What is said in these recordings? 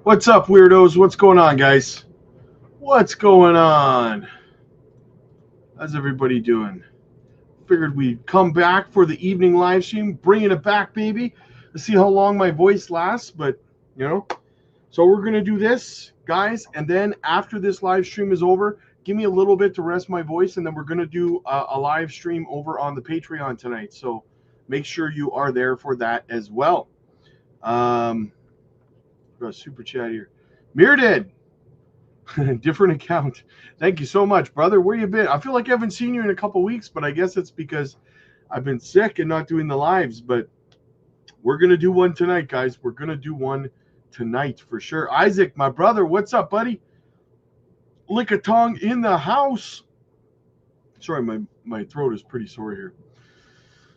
What's up, weirdos? What's going on, guys? What's going on? How's everybody doing? Figured we'd come back for the evening live stream, bringing it back, baby. Let's see how long my voice lasts, but you know. So we're gonna do this, guys, and then after this live stream is over, give me a little bit to rest my voice, and then we're gonna do a live stream over on the Patreon tonight. So make sure you are there for that as well. Got a super chat here. Mirrodid, different account. Thank you so much, brother. Where you been? I feel like I haven't seen you in a couple weeks, but I guess it's because I've been sick and not doing the lives. But we're gonna do one tonight, guys. We're gonna do one tonight for sure. Isaac, my brother, what's up, buddy? Lick a tongue in the house. Sorry, my throat is pretty sore here.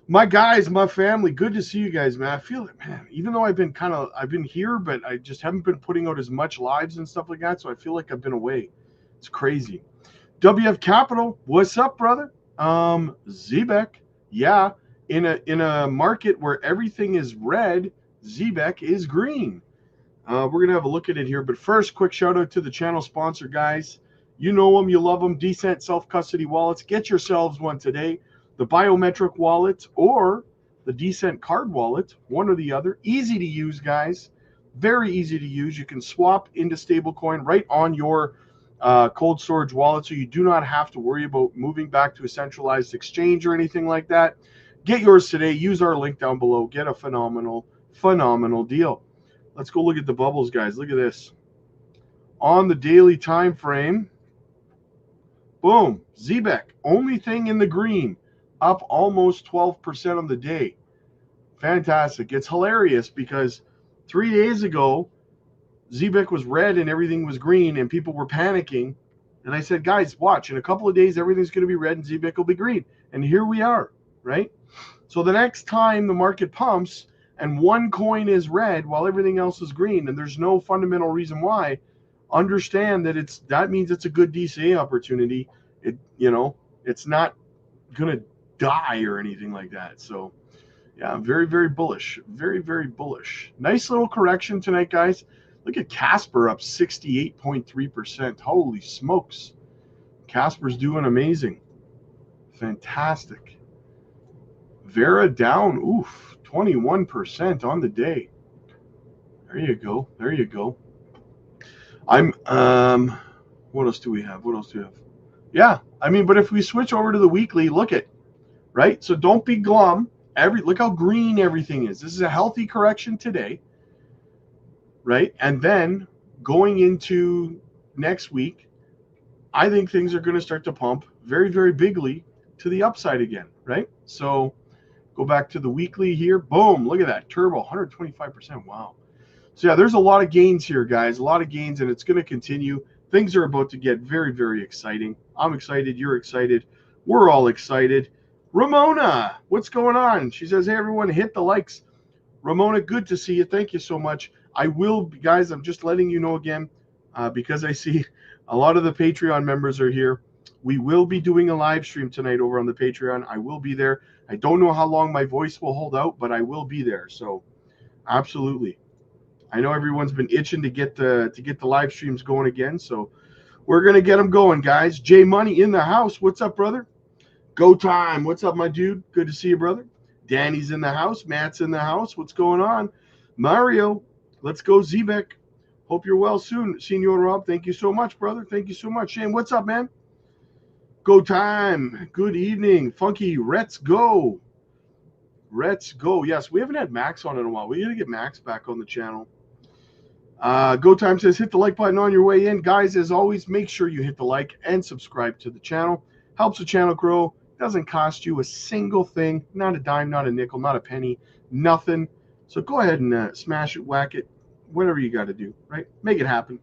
My guys, my family, good to see you guys, man. I feel it, man. Even though I've been here, but I just haven't been putting out as much lives and stuff like that. So I feel like I've been away. It's crazy. WF Capital, what's up, brother? Zebek, yeah. In a market where everything is red, Zebek is green. We're gonna have a look at it here, but first, quick shout out to the channel sponsor, guys. You know them, you love them. Decent self custody wallets. Get yourselves one today. The biometric wallet or the Decent card wallet, one or the other. Easy to use, guys. Very easy to use. You can swap into stablecoin right on your cold storage wallet, so you do not have to worry about moving back to a centralized exchange or anything like that. Get yours today. Use our link down below. Get a phenomenal deal. Let's go look at the bubbles, guys. Look at this. On the daily time frame, boom, Zebek, only thing in the green, up almost 12% on the day. Fantastic. It's hilarious because 3 days ago, Zebek was red and everything was green and people were panicking. And I said, guys, watch. In a couple of days, everything's going to be red and Zebek will be green. And here we are, right? So the next time the market pumps and one coin is red while everything else is green, and there's no fundamental reason why, understand that that means it's a good DCA opportunity. It's not going to die or anything like that. So yeah, very, very bullish. Very, very bullish. Nice little correction tonight, guys. Look at Casper up 68.3%. Holy smokes. Casper's doing amazing. Fantastic. Vera down, 21% on the day. There you go. There you go. What else do we have? Yeah, but if we switch over to the weekly, look at, right? So don't be glum. Look how green everything is. This is a healthy correction today, right? And then going into next week, I think things are going to start to pump very, very bigly to the upside again, right? So go back to the weekly here. Boom, look at that. Turbo, 125%. Wow. So yeah, there's a lot of gains here, guys. A lot of gains, and it's going to continue. Things are about to get very, very exciting. I'm excited. You're excited. We're all excited. Ramona, what's going on? She says, hey, everyone, hit the likes. Ramona, good to see you. Thank you so much. I will, guys, I'm just letting you know again, because I see a lot of the Patreon members are here. We will be doing a live stream tonight over on the Patreon. I will be there. I don't know how long my voice will hold out, but I will be there. So absolutely. I know everyone's been itching to get the live streams going again. So we're going to get them going, guys. J Money in the house. What's up, brother? Go Time. What's up, my dude? Good to see you, brother. Danny's in the house. Matt's in the house. What's going on? Mario, let's go, Zebek. Hope you're well soon. Senor Rob, thank you so much, brother. Thank you so much. Shane, what's up, man? Go Time. Good evening. Funky, let's go. Let's go. Yes, we haven't had Max on in a while. We got to get Max back on the channel. Go Time says, hit the like button on your way in. Guys, as always, make sure you hit the like and subscribe to the channel. Helps the channel grow. Doesn't cost you a single thing. Not a dime, not a nickel, not a penny, nothing. So go ahead and smash it, whack it, whatever you got to do, right? Make it happen.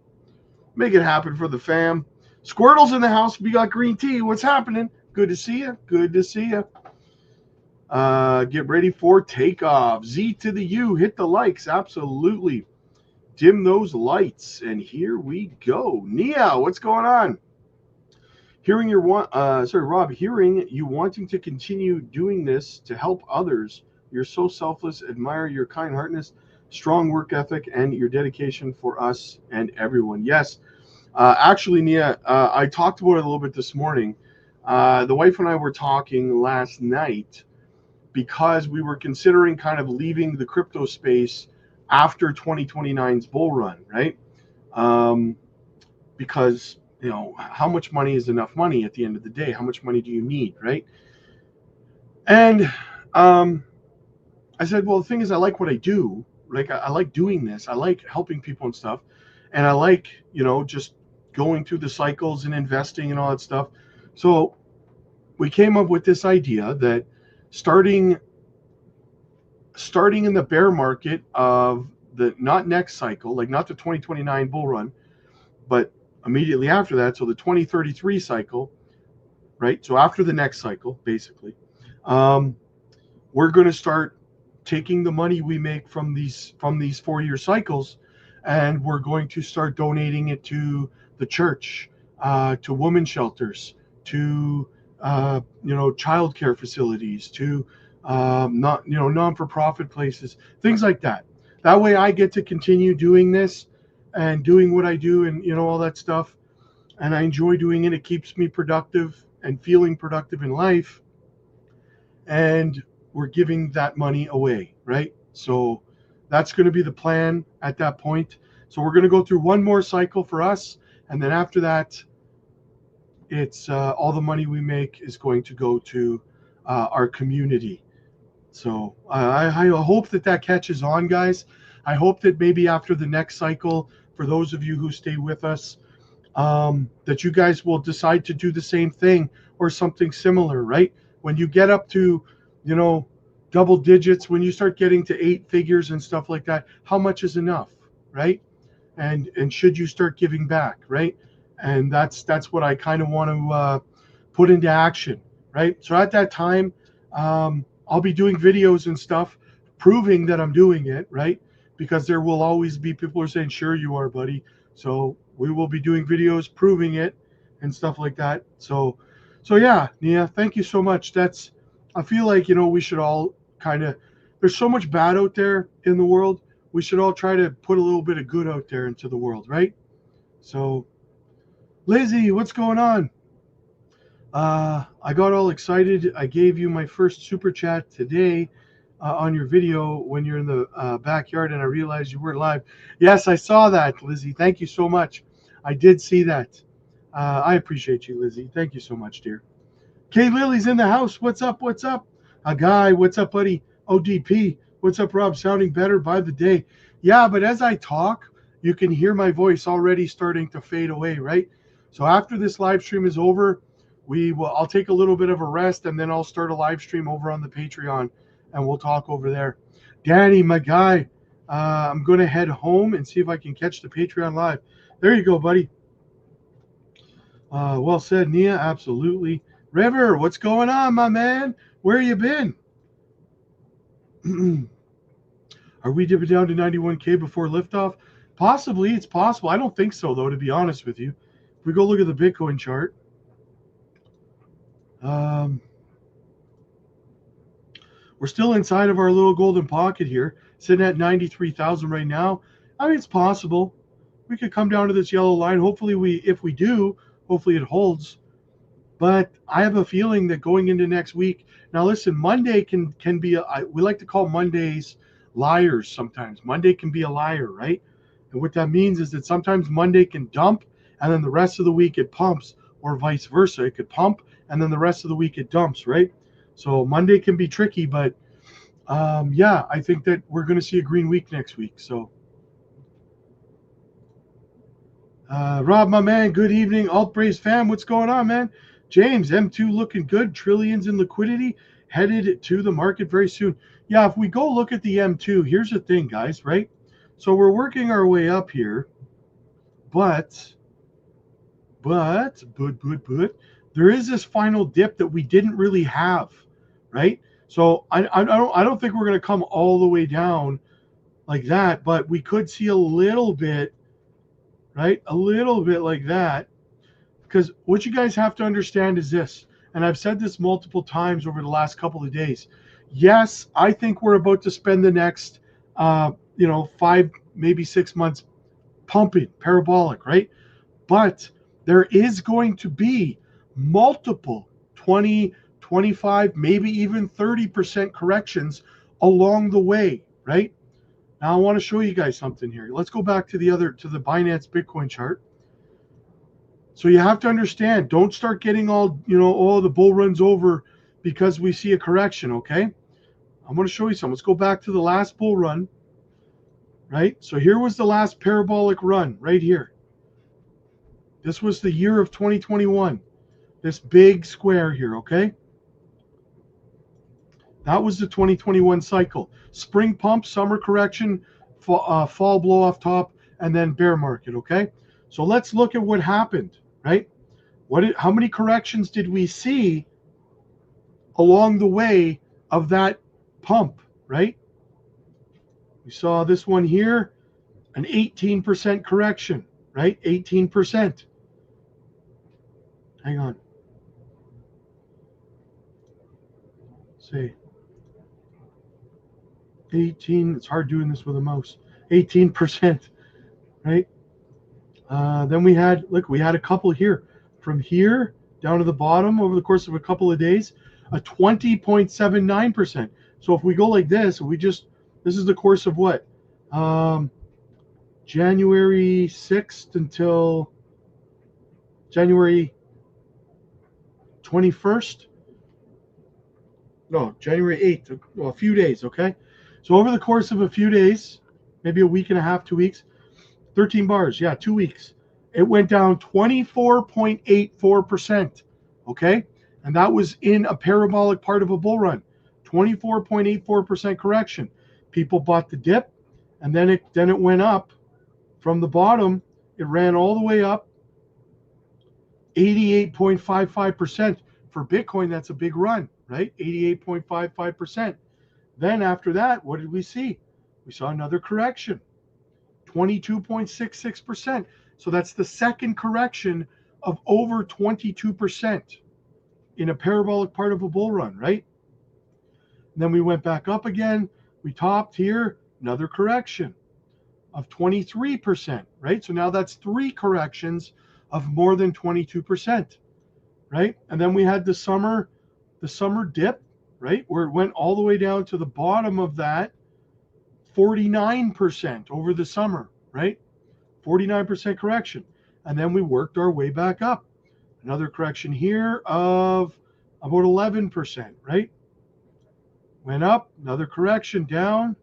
Make it happen for the fam. Squirtle's in the house. We got green tea. What's happening? Good to see you. Good to see you. Get ready for takeoff. Z to the U. Hit the likes. Absolutely. Dim those lights. And here we go. Nia, what's going on? Rob, hearing you wanting to continue doing this to help others You're so selfless. Admire your kind-heartedness, strong work ethic, and your dedication for us and everyone. Yes, actually, Nia, I talked about it a little bit this morning. The wife and I were talking last night because we were considering kind of leaving the crypto space after 2029's bull run, right? Because how much money is enough money at the end of the day? How much money do you need, right? And I said, well, the thing is, I like what I do. Like, I like doing this. I like helping people and stuff, and I like just going through the cycles and investing and all that stuff. So we came up with this idea that starting in the bear market of the not next cycle, like not the 2029 bull run, but immediately after that, so the 2033 cycle, right? So after the next cycle, basically, we're going to start taking the money we make from these 4-year cycles, and we're going to start donating it to the church, to women's shelters, to child care facilities, to not non-for-profit places, things like that. That way, I get to continue doing this and doing what I do, and all that stuff, and I enjoy doing it. It keeps me productive and feeling productive in life, and we're giving that money away, right? So that's going to be the plan at that point. So we're going to go through one more cycle for us, and then after that, it's all the money we make is going to go to our community. So I hope that catches on, guys. I hope that maybe after the next cycle, for those of you who stay with us, that you guys will decide to do the same thing or something similar, right? When you get up to, double digits, when you start getting to 8 figures and stuff like that, how much is enough, right? And should you start giving back, right? And that's what I kind of want to put into action, right? So at that time, I'll be doing videos and stuff proving that I'm doing it, right? Because there will always be people who are saying, sure you are, buddy. So we will be doing videos proving it and stuff like that. So yeah, Nia, thank you so much. I feel like, we should all there's so much bad out there in the world. We should all try to put a little bit of good out there into the world, right? So, Lizzie, what's going on? I got all excited. I gave you my first super chat today on your video when you're in the backyard, and I realized you weren't live. Yes, I saw that, Lizzie. Thank you so much. I did see that. I appreciate you, Lizzie. Thank you so much, dear. Kay Lily's in the house. What's up? What's up? A guy. What's up, buddy? ODP. What's up, Rob? Sounding better by the day. Yeah, but as I talk, you can hear my voice already starting to fade away, right? So after this live stream is over, I'll take a little bit of a rest, and then I'll start a live stream over on the Patreon, and we'll talk over there. Danny, my guy, I'm going to head home and see if I can catch the Patreon live. There you go, buddy. Well said, Nia. Absolutely. River, what's going on, my man? Where you been? Are we dipping down to 91K before liftoff? Possibly. It's possible. I don't think so, though, to be honest with you. If we go look at the Bitcoin chart, we're still inside of our little golden pocket here, sitting at 93,000 right now. I mean, it's possible. We could come down to this yellow line. Hopefully, if we do, hopefully it holds. But I have a feeling that going into next week, now listen, Monday can be, we like to call Mondays liars sometimes. Monday can be a liar, right? And what that means is that sometimes Monday can dump, and then the rest of the week it pumps, or vice versa. It could pump, and then the rest of the week it dumps, right? So Monday can be tricky, but yeah, I think that we're going to see a green week next week. So Rob, my man, good evening. Alt Braves fam, what's going on, man? James, M2 looking good. Trillions in liquidity headed to the market very soon. Yeah, if we go look at the M2, here's the thing, guys, right? So we're working our way up here, but there is this final dip that we didn't really have, right? So I don't think we're going to come all the way down like that, but we could see a little bit, right? A little bit like that. Because what you guys have to understand is this, and I've said this multiple times over the last couple of days. Yes, I think we're about to spend the next, 5, maybe 6 months pumping parabolic, right? But there is going to be multiple 20, 25, maybe even 30% corrections along the way, right? Now I want to show you guys something here. Let's go back to the Binance Bitcoin chart. So you have to understand, don't start getting all, oh, the bull runs over because we see a correction, okay? I'm going to show you something. Let's go back to the last bull run, right? So here was the last parabolic run right here. This was the year of 2021. This big square here, okay? That was the 2021 cycle. Spring pump, summer correction, fall blow off top, and then bear market, okay? So let's look at what happened, right? How many corrections did we see along the way of that pump, right? We saw this one here, an 18% correction, right? 18%. Hang on. Say 18. It's hard doing this with a mouse. 18%, right? Then we had a couple here. From here down to the bottom over the course of a couple of days, a 20.79%. So if we go like this, this is the course of what? January 6th until January 21st. No, January 8th, well, a few days, okay? So over the course of a few days, maybe a week and a half, 2 weeks, 13 bars, yeah, 2 weeks, it went down 24.84%, okay? And that was in a parabolic part of a bull run, 24.84% correction. People bought the dip, and then it went up from the bottom. It ran all the way up 88.55%. For Bitcoin, that's a big run, right? 88.55%. Then after that, what did we see? We saw another correction, 22.66%. So that's the second correction of over 22% in a parabolic part of a bull run, right? And then we went back up again. We topped here, another correction of 23%, right? So now that's 3 corrections of more than 22%, right? And then we had the summer dip, right, where it went all the way down to the bottom of that, 49% over the summer, right? 49% correction. And then we worked our way back up. Another correction here of about 11%, right? Went up, another correction, down,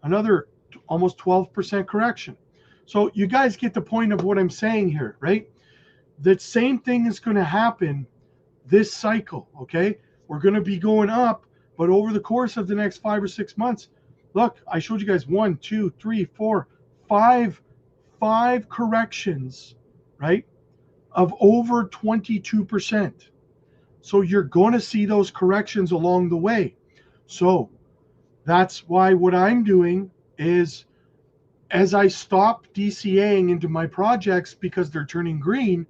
another almost 12% correction. So you guys get the point of what I'm saying here, right? That same thing is going to happen this cycle, okay? We're going to be going up, but over the course of the next 5 or 6 months, look, I showed you guys 1, 2, 3, 4, 5 corrections, right, of over 22%. So you're going to see those corrections along the way. So that's why what I'm doing is, as I stop DCAing into my projects because they're turning green,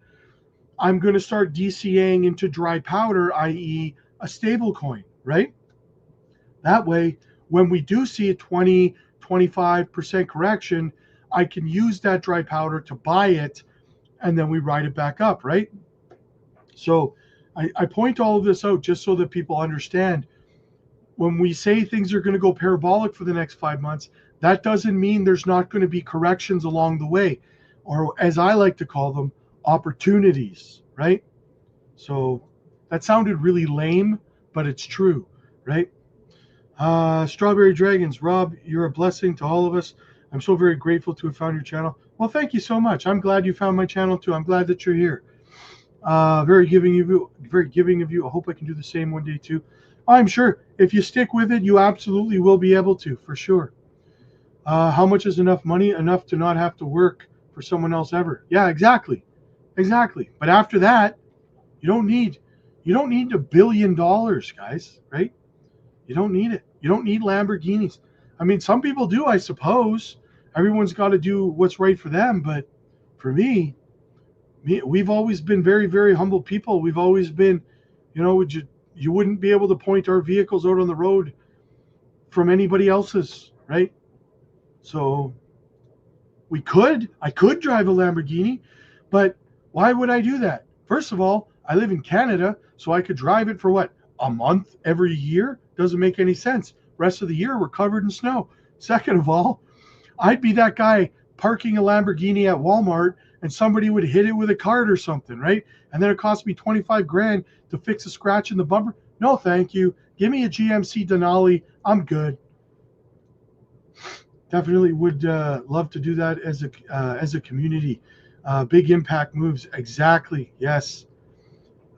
I'm going to start DCAing into dry powder, i.e. a stable coin, right? That way, when we do see a 20, 25% correction, I can use that dry powder to buy it, and then we ride it back up, right? So I point all of this out just so that people understand, when we say things are going to go parabolic for the next 5 months, that doesn't mean there's not going to be corrections along the way, or as I like to call them, opportunities, right? So that sounded really lame, but it's true, right? Strawberry Dragons, Rob, you're a blessing to all of us. I'm so very grateful to have found your channel. Well, thank you so much. I'm glad you found my channel too. I'm glad that you're here. Very giving of you. I hope I can do the same one day too. I'm sure if you stick with it, you absolutely will be able to, for sure. How much is enough money? Enough to not have to work for someone else ever. Yeah, exactly. But after that, you don't need $1 billion, guys, right? You don't need it. You don't need Lamborghinis. I mean, some people do, I suppose. Everyone's got to do what's right for them. But for me, we've always been very, very humble people. We've always been, you wouldn't be able to point our vehicles out on the road from anybody else's, right? So I could drive a Lamborghini, but why would I do that? First of all, I live in Canada, so I could drive it for what, a month every year? Doesn't make any sense. Rest of the year, we're covered in snow. Second of all, I'd be that guy parking a Lamborghini at Walmart and somebody would hit it with a cart or something, right? And then it cost me 25 grand to fix a scratch in the bumper. No, thank you. Give me a GMC Denali. I'm good. Definitely would love to do that as a community. Big impact moves. Exactly. Yes.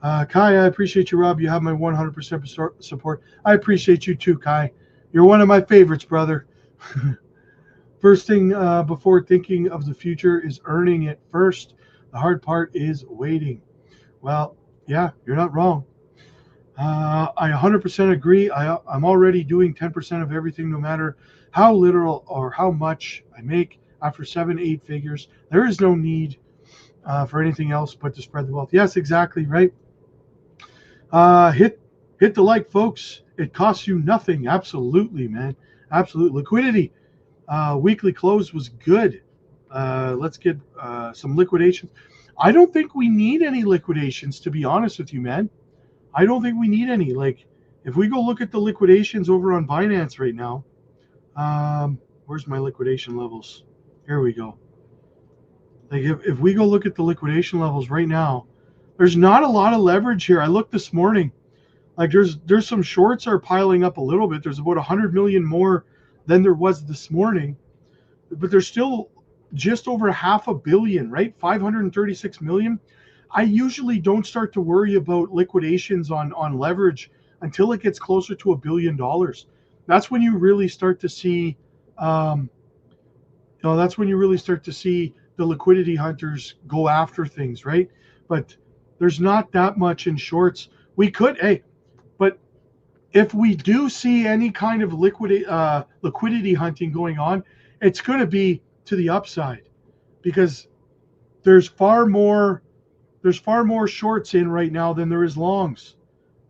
Kai, I appreciate you, Rob. You have my 100% support. I appreciate you too, Kai. You're one of my favorites, brother. First thing before thinking of the future is earning it first. The hard part is waiting. Well, yeah, you're not wrong. I 100% agree. I'm already doing 10% of everything, no matter how little or how much I make after 7-8 figures. There is no need for anything else but to spread the wealth. Yes, exactly, right? Hit the like, folks. It costs you nothing. Absolutely, man. Absolute liquidity. Weekly close was good. Let's get some liquidations. I don't think we need any liquidations, to be honest with you, man. I don't think we need any. Like, if we go look at the liquidations over on Binance right now, where's my liquidation levels? Here we go. Like, if we go look at the liquidation levels right now, there's not a lot of leverage here. I looked this morning. Like, there's some shorts are piling up a little bit. There's about 100 million more than there was this morning, but there's still just over $500 million, right? 536 million. I usually don't start to worry about liquidations on leverage until it gets closer to $1 billion. That's when you really start to see, that's when you really start to see the liquidity hunters go after things, right? But there's not that much in shorts. We could, but if we do see any kind of liquidity hunting going on, it's going to be to the upside, because there's far more shorts in right now than there is longs.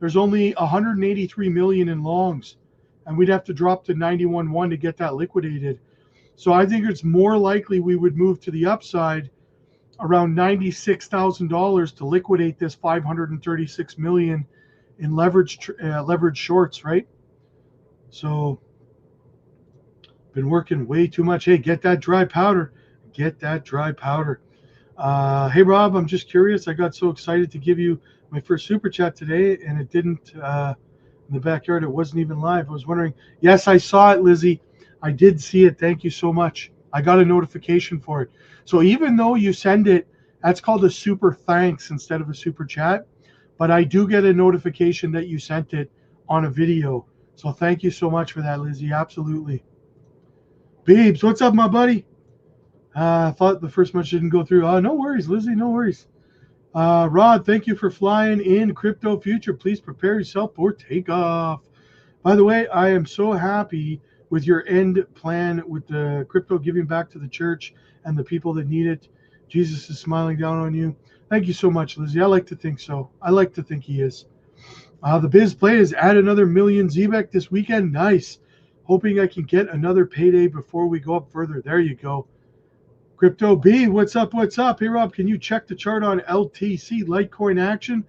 There's only 183 million in longs, and we'd have to drop to 91.1 to get that liquidated. So I think it's more likely we would move to the upside around $96,000 to liquidate this 536 million in leverage shorts, right? So been working way too much. Hey, get that dry powder. Get that dry powder. Hey, Rob, I'm just curious. I got so excited to give you my first super chat today, and it didn't, in the backyard, it wasn't even live. I was wondering. Yes, I saw it, Lizzie. I did see it. Thank you so much. I got a notification for it. So even though you send it, that's called a super thanks instead of a super chat. But I do get a notification that you sent it on a video. So thank you so much for that, Lizzie. Absolutely. Babes, what's up, my buddy? I thought the first much didn't go through. No worries, Lizzie. No worries. Rod, thank you for flying in Crypto Future. Please prepare yourself for takeoff. By the way, I am so happy with your end plan with the crypto giving back to the church and the people that need it. Jesus is smiling down on you. Thank you so much, Lizzie. I like to think so. I like to think he is. The Biz Play is add another million ZBEC this weekend. Nice. Hoping I can get another payday before we go up further. There you go. Crypto B, what's up? What's up? Hey, Rob, can you check the chart on LTC, Litecoin action?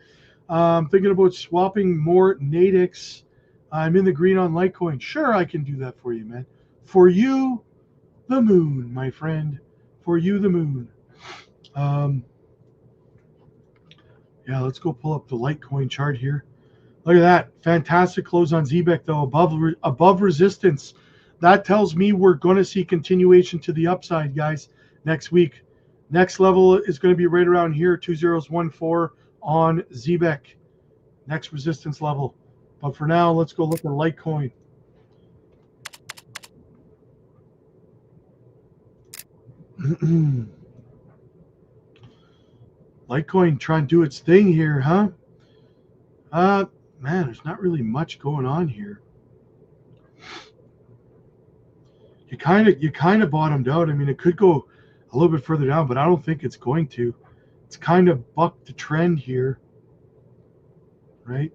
I'm thinking about swapping more Nadix. I'm in the green on Litecoin. Sure, I can do that for you, man. For you, the moon, my friend. For you, the moon. Yeah, let's go pull up the Litecoin chart here. Look at that. Fantastic close on ZBEC, though, above resistance. That tells me we're going to see continuation to the upside, guys, next week. Next level is going to be right around here, 2014 on ZBEC. Next resistance level. But for now, let's go look at Litecoin. Litecoin trying to do its thing here, huh? Man, there's not really much going on here. You kind of bottomed out. I mean, it could go a little bit further down, but I don't think it's going to. It's kind of bucked the trend here, right?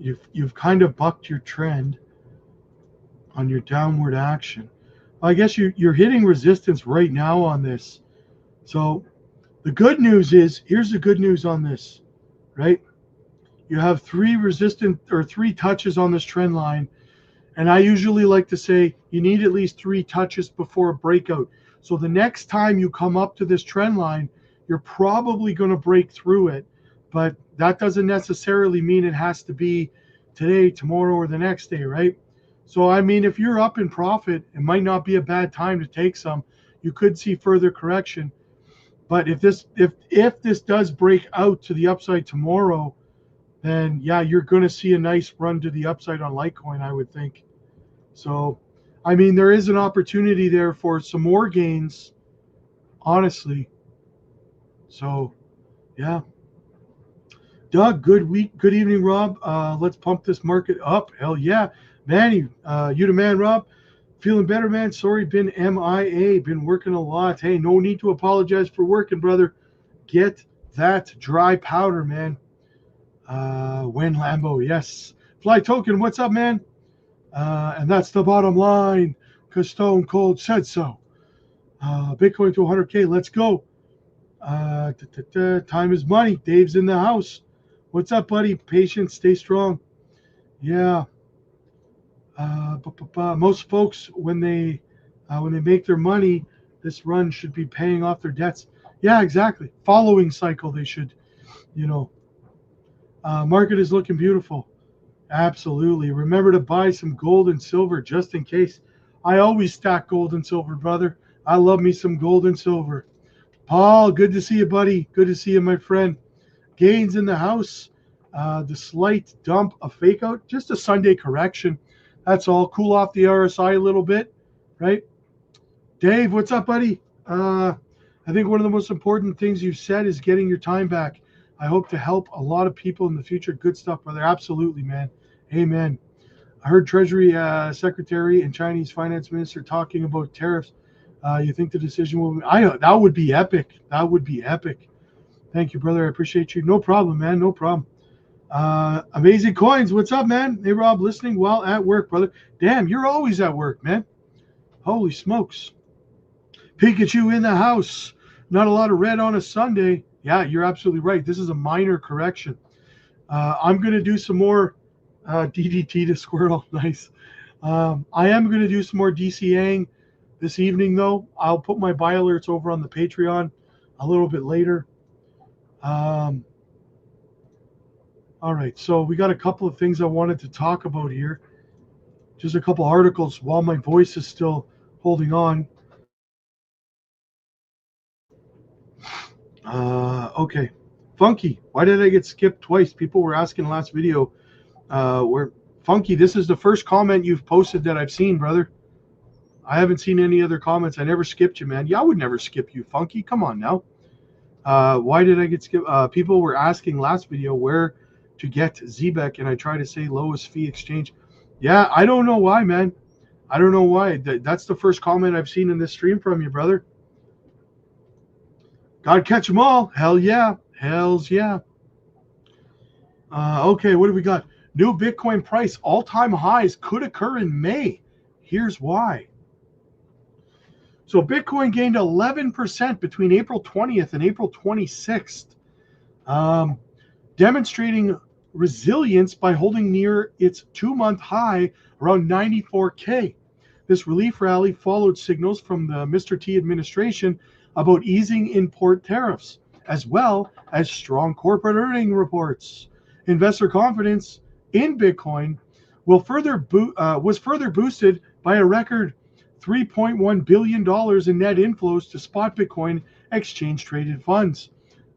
you've kind of bucked your trend on your downward action. I guess you're hitting resistance right now on this. So the good news is, here's the good news on this, right? You have three touches on this trend line. And I usually like to say you need at least 3 touches before a breakout. So the next time you come up to this trend line, you're probably going to break through it. But that doesn't necessarily mean it has to be today, tomorrow, or the next day, right? So, I mean, if you're up in profit, it might not be a bad time to take some. You could see further correction. But if this does break out to the upside tomorrow, then yeah, you're going to see a nice run to the upside on Litecoin, I would think. So, I mean, there is an opportunity there for some more gains, honestly. So, yeah. Doug, good week. Good evening, Rob. Let's pump this market up. Hell yeah. Manny, you the man, Rob. Feeling better, man. Sorry, been MIA. Been working a lot. Hey, no need to apologize for working, brother. Get that dry powder, man. Win Lambo, yes. Fly Token, what's up, man? And that's the bottom line, because Stone Cold said so. Bitcoin to 100K, let's go. Time is money. Dave's in the house. What's up, buddy? Patience, stay strong. Yeah. Most folks, when they make their money, this run should be paying off their debts. Yeah, exactly. Following cycle, they should, market is looking beautiful. Absolutely. Remember to buy some gold and silver just in case. I always stack gold and silver, brother. I love me some gold and silver. Paul, good to see you, buddy. Good to see you, my friend. Gains in the house. The slight dump, a fake out, just a Sunday correction. That's all. Cool off the RSI a little bit, right? Dave, what's up, buddy? I think one of the most important things you've said is getting your time back. I hope to help a lot of people in the future. Good stuff, brother. Absolutely, man. Amen. I heard Treasury Secretary and Chinese Finance Minister talking about tariffs. You think the decision will be? That would be epic. That would be epic. Thank you, brother. I appreciate you. No problem, man. No problem. Amazing Coins. What's up, man? Hey, Rob, listening while at work, brother. Damn, you're always at work, man. Holy smokes. Pikachu in the house. Not a lot of red on a Sunday. Yeah, you're absolutely right. This is a minor correction. I'm going to do some more DDT to Squirrel. Nice. I am going to do some more DCAing this evening, though. I'll put my buy alerts over on the Patreon a little bit later. All right, so we got a couple of things I wanted to talk about here. Just a couple articles while my voice is still holding on. Okay. Funky, why did I get skipped twice? People were asking last video. Where Funky, this is the first comment you've posted that I've seen, brother. I haven't seen any other comments. I never skipped you, man. Yeah, I would never skip you, Funky. Come on now. Why did I get skipped? People were asking last video where to get ZBEC, and I try to say lowest fee exchange. Yeah, I don't know why, man. I don't know why. That's the first comment I've seen in this stream from you, brother. Gotta catch them all. Hell yeah. Hells yeah. Okay, what do we got? New Bitcoin price all-time highs could occur in May. Here's why. So Bitcoin gained 11% between April 20th and April 26th, demonstrating resilience by holding near its 2-month high around 94K. This relief rally followed signals from the Mr. T administration about easing import tariffs, as well as strong corporate earning reports. Investor confidence in Bitcoin was further boosted by a record $3.1 billion in net inflows to spot Bitcoin exchange-traded funds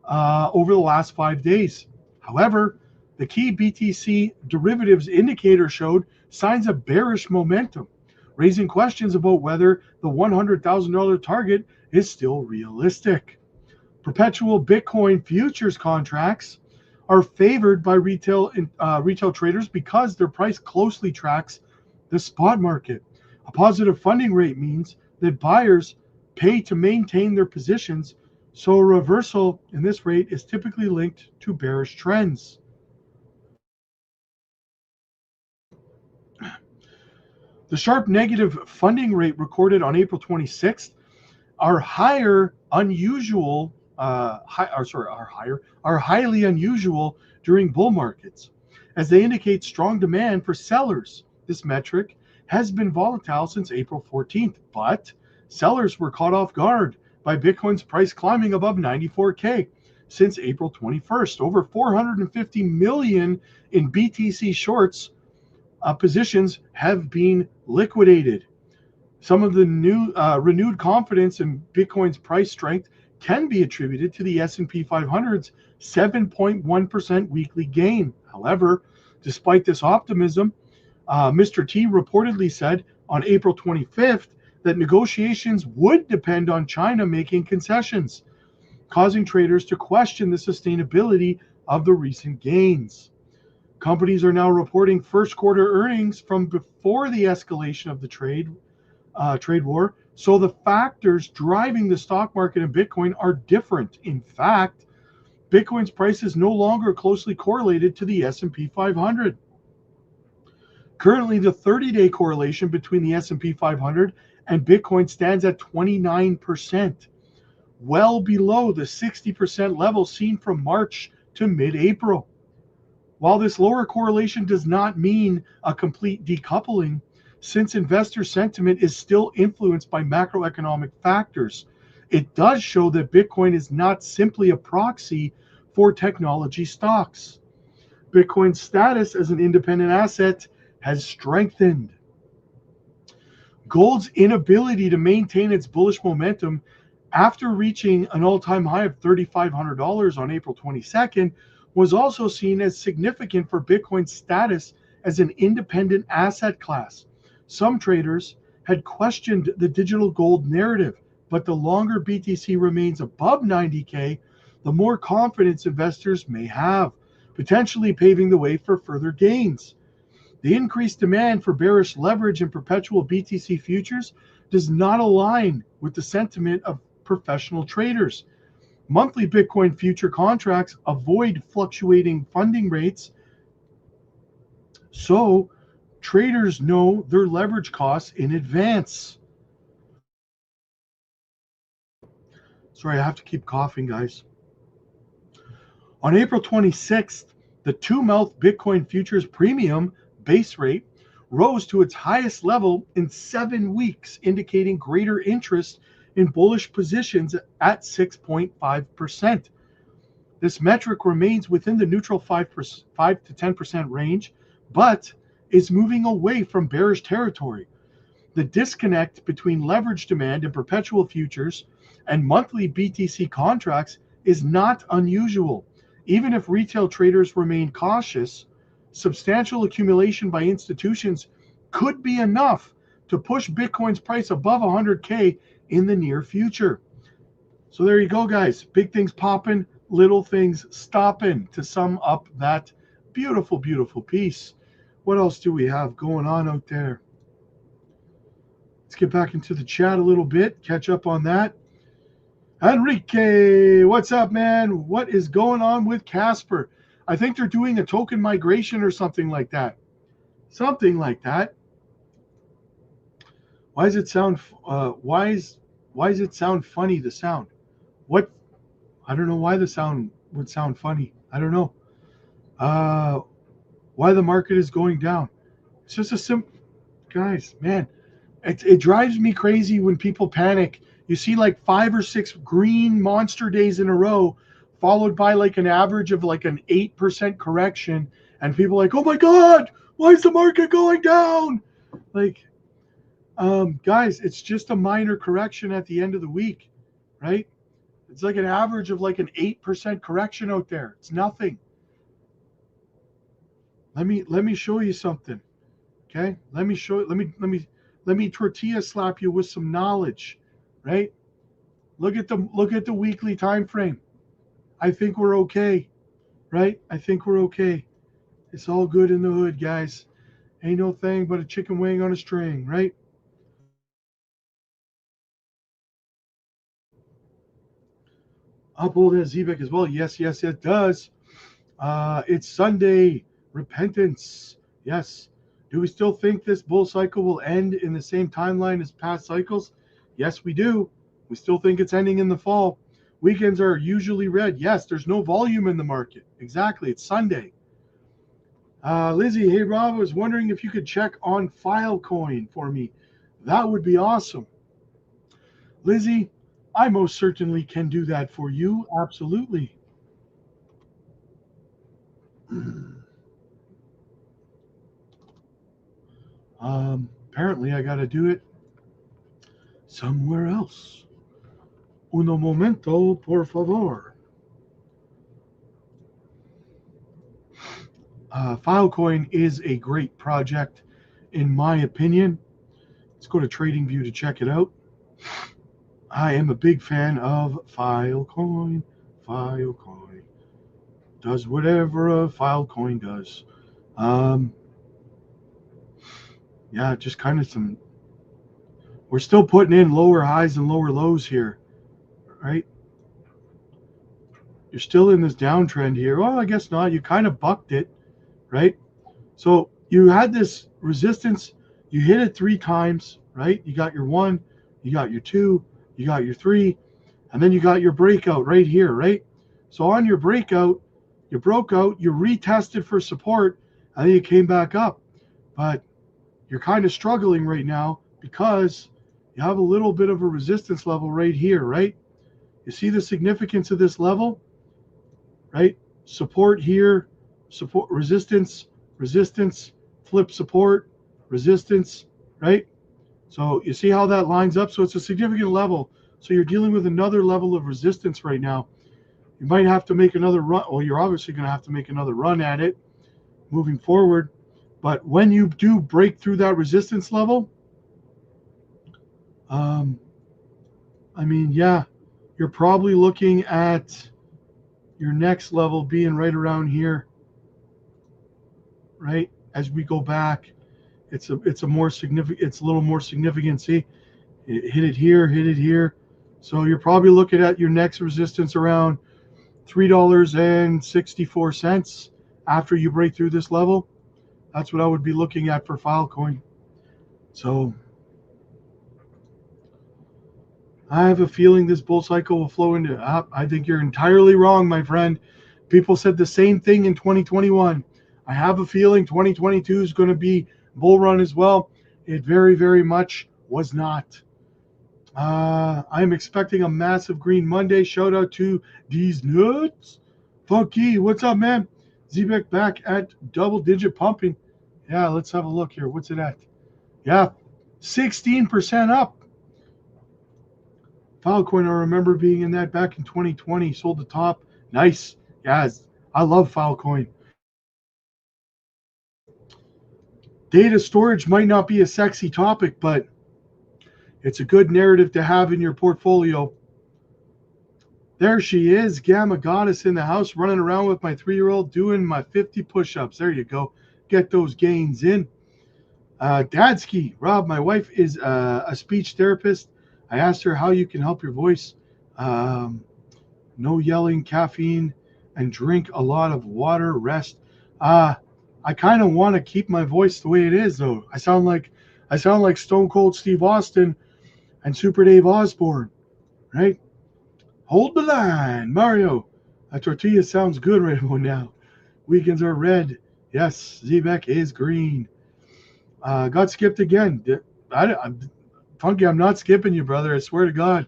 over the last 5 days. However, the key BTC derivatives indicator showed signs of bearish momentum, raising questions about whether the $100,000 target is still realistic. Perpetual Bitcoin futures contracts are favored by retail traders because their price closely tracks the spot market. A positive funding rate means that buyers pay to maintain their positions, so a reversal in this rate is typically linked to bearish trends. The sharp negative funding rate recorded on April 26th are highly unusual during bull markets, as they indicate strong demand for sellers. This metric has been volatile since April 14th, but sellers were caught off guard by Bitcoin's price climbing above 94K since April 21st. Over 450 million in BTC shorts positions have been liquidated. Some of the new renewed confidence in Bitcoin's price strength can be attributed to the S&P 500's 7.1% weekly gain. However, despite this optimism, Mr. T reportedly said on April 25th that negotiations would depend on China making concessions, causing traders to question the sustainability of the recent gains. Companies are now reporting first quarter earnings from before the escalation of the trade war, so the factors driving the stock market and Bitcoin are different. In fact, Bitcoin's price is no longer closely correlated to the S&P 500. Currently, the 30-day correlation between the S&P 500 and Bitcoin stands at 29%, well below the 60% level seen from March to mid-April. While this lower correlation does not mean a complete decoupling, since investor sentiment is still influenced by macroeconomic factors, it does show that Bitcoin is not simply a proxy for technology stocks. Bitcoin's status as an independent asset has strengthened. Gold's inability to maintain its bullish momentum after reaching an all-time high of $3,500 on April 22nd was also seen as significant for Bitcoin's status as an independent asset class. Some traders had questioned the digital gold narrative, but the longer BTC remains above 90K, the more confidence investors may have, potentially paving the way for further gains. The increased demand for bearish leverage in perpetual BTC futures does not align with the sentiment of professional traders. Monthly Bitcoin future contracts avoid fluctuating funding rates, so traders know their leverage costs in advance. Sorry, I have to keep coughing, guys. On April 26th, the two-month Bitcoin futures premium base rate rose to its highest level in 7 weeks, indicating greater interest in bullish positions at 6.5%. This metric remains within the neutral 5 to 10% range, but is moving away from bearish territory. The disconnect between leverage demand in perpetual futures and monthly BTC contracts is not unusual. Even if retail traders remain cautious, substantial accumulation by institutions could be enough to push Bitcoin's price above 100K in the near future. So there you go, guys. Big things popping, little things stopping, to sum up that beautiful, beautiful piece. What else do we have going on out there? Let's get back into the chat a little bit, catch up on that. Enrique, what's up, man? What is going on with Casper? I think they're doing a token migration or something like that. Something like that. Why does it sound why does it sound funny, the sound? What? I don't know why the sound would sound funny. I don't know. Why the market is going down. It's just a simple, guys, man, it drives me crazy when people panic. You see like 5 or 6 green monster days in a row, followed by like an average of like an 8% correction, and people are like, oh my God, why is the market going down? Like, guys, it's just a minor correction at the end of the week, right? It's like an average of like an 8% correction out there. It's nothing. Let me show you something. Okay? Let me tortilla slap you with some knowledge, right? Look at the weekly time frame. I think we're okay, right? I think we're okay. It's all good in the hood, guys. Ain't no thing but a chicken wing on a string, right? Upload has Zebek as well. Yes, yes, it does. It's Sunday. Repentance. Yes. Do we still think this bull cycle will end in the same timeline as past cycles? Yes, we do. We still think it's ending in the fall. Weekends are usually red. Yes, there's no volume in the market. Exactly. It's Sunday. Lizzie, hey Rob, I was wondering if you could check on Filecoin for me. That would be awesome. Lizzie, I most certainly can do that for you. Absolutely. Apparently, I got to do it somewhere else. Uno momento, por favor. Filecoin is a great project, in my opinion. Let's go to TradingView to check it out. I am a big fan of Filecoin. Filecoin does whatever a Filecoin does. Yeah, just kind of some. We're still putting in lower highs and lower lows here, right? You're still in this downtrend here. Well, I guess not. You kind of bucked it, right? So you had this resistance. You hit it 3 times, right? You got your 1, you got your 2, you got your 3, and then you got your breakout right here, right? So on your breakout, you broke out, you retested for support, and then you came back up. But you're kind of struggling right now because you have a little bit of a resistance level right here, right? You see the significance of this level, right? Support here, support, resistance, resistance, flip support, resistance, right? So you see how that lines up? So it's a significant level. So you're dealing with another level of resistance right now. You might have to make another run. Well, you're obviously going to have to make another run at it moving forward. But when you do break through that resistance level, I mean, yeah, you're probably looking at your next level being right around here, right? As we go back, it's a more significant, it's a little more significant. See, hit it here, hit it here. So you're probably looking at your next resistance around $3.64 after you break through this level. That's what I would be looking at for Filecoin. So I have a feeling this bull cycle will flow into up. I think you're entirely wrong, my friend. People said the same thing in 2021. I have a feeling 2022 is going to be bull run as well. It very, very much was not. I'm expecting a massive Green Monday. Shout out to these nuts. Funky, what's up, man? Zebek back at double-digit pumping. Yeah, let's have a look here. What's it at? Yeah, 16% up. Filecoin, I remember being in that back in 2020. Sold the top. Nice. Yes, I love Filecoin. Data storage might not be a sexy topic, but it's a good narrative to have in your portfolio. There she is, Gamma Goddess in the house, running around with my 3-year-old doing my 50 push-ups. There you go. Get those gains in. Dadsky, Rob, my wife is a speech therapist. I asked her how you can help your voice. No yelling, caffeine, and drink a lot of water, rest. I kind of want to keep my voice the way it is, though. I sound like Stone Cold Steve Austin and Super Dave Osborne, right? Hold the line, Mario. A tortilla sounds good right about now. Weekends are red. Yes, Zebek is green. Got skipped again. Funky, I'm not skipping you, brother. I swear to God.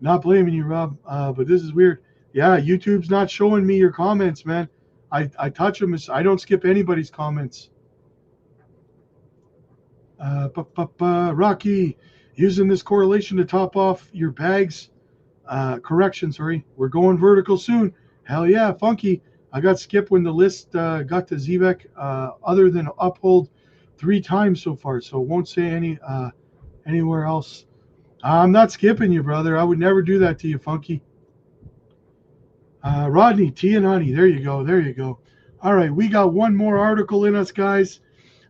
Not blaming you, Rob. But this is weird. Yeah, YouTube's not showing me your comments, man. I touch them. I don't skip anybody's comments. Rocky, using this correlation to top off your bags. Correction, sorry. We're going vertical soon. Hell yeah, Funky. I got skipped when the list got to Zebek, other than Uphold 3 times so far. So won't say anywhere else. I'm not skipping you, brother. I would never do that to you, Funky. Rodney, tea and honey. There you go. There you go. All right, we got one more article in us, guys.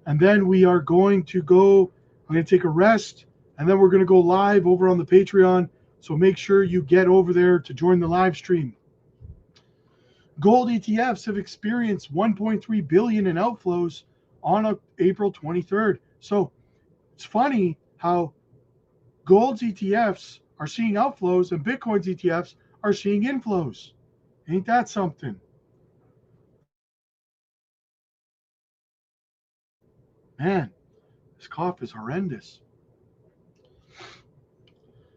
And then we are going to go. I'm going to take a rest. And then we're going to go live over on the Patreon. So make sure you get over there to join the live stream. Gold ETFs have experienced $1.3 billion in outflows on April 23rd. So it's funny how gold's ETFs are seeing outflows and Bitcoin's ETFs are seeing inflows. Ain't that something? Man, this cough is horrendous.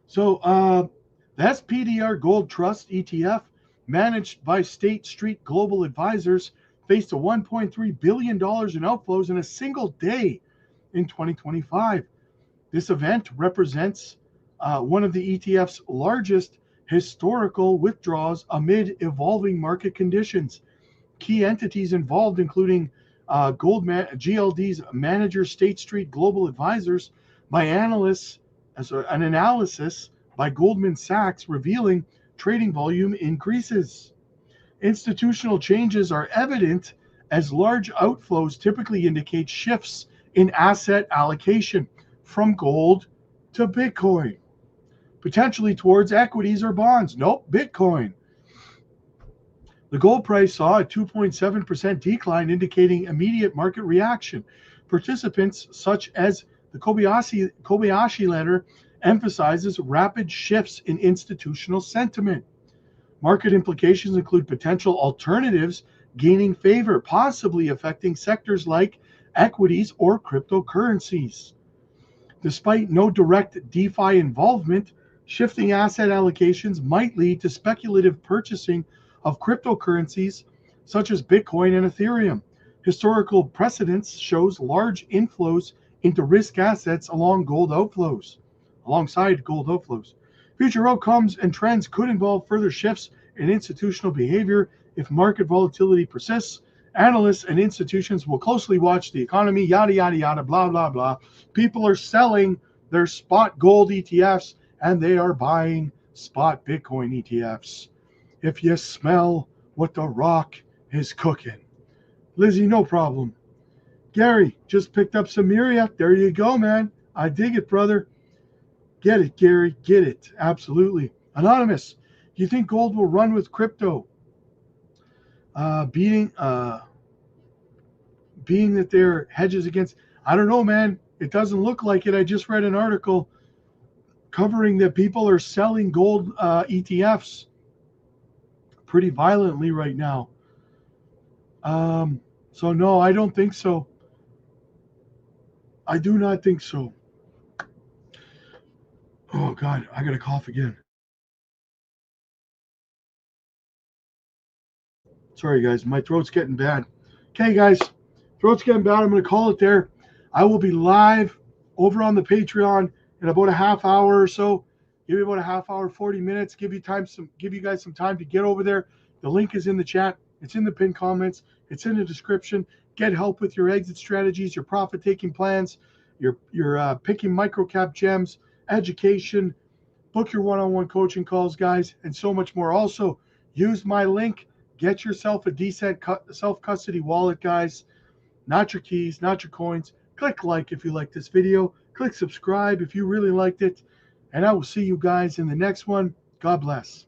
So that's PDR Gold Trust ETF, managed by State Street Global Advisors, faced a $1.3 billion in outflows in a single day in 2025. This event represents one of the ETF's largest historical withdrawals amid evolving market conditions. Key entities involved, including GLD's manager, State Street Global Advisors, by analysts, as an analysis by Goldman Sachs revealing trading volume increases. Institutional changes are evident as large outflows typically indicate shifts in asset allocation from gold to Bitcoin, potentially towards equities or bonds. Nope, Bitcoin. The gold price saw a 2.7% decline, indicating immediate market reaction. Participants, such as the Kobayashi letter, emphasizes rapid shifts in institutional sentiment. Market implications include potential alternatives gaining favor, possibly affecting sectors like equities or cryptocurrencies. Despite no direct DeFi involvement, shifting asset allocations might lead to speculative purchasing of cryptocurrencies such as Bitcoin and Ethereum. Historical precedence shows large inflows into risk assets alongside gold outflows. Future outcomes and trends could involve further shifts in institutional behavior if market volatility persists. Analysts and institutions will closely watch the economy, yada, yada, yada, blah, blah, blah. People are selling their spot gold ETFs and they are buying spot Bitcoin ETFs. If you smell what the rock is cooking. Lizzie, no problem. Gary, just picked up some Miria. There you go, man. I dig it, brother. Get it, Gary. Get it. Absolutely. Anonymous, do you think gold will run with crypto? Being that they're hedges against, I don't know, man. It doesn't look like it. I just read an article covering that people are selling gold ETFs pretty violently right now. So no, I don't think so. I do not think so. Oh God, I got to cough again. Sorry guys, my throat's getting bad. Okay guys, throat's getting bad. I'm going to call it there. I will be live over on the Patreon in about a half hour or so. Give me about a half hour, 40 minutes. Give you guys some time to get over there. The link is in the chat. It's in the pinned comments. It's in the description. Get help with your exit strategies, your profit-taking plans, your picking microcap gems, education, book your one-on-one coaching calls, guys, and so much more. Also, use my link. Get yourself a decent self-custody wallet, guys. Not your keys, not your coins. Click like if you like this video. Click subscribe if you really liked it. And I will see you guys in the next one. God bless.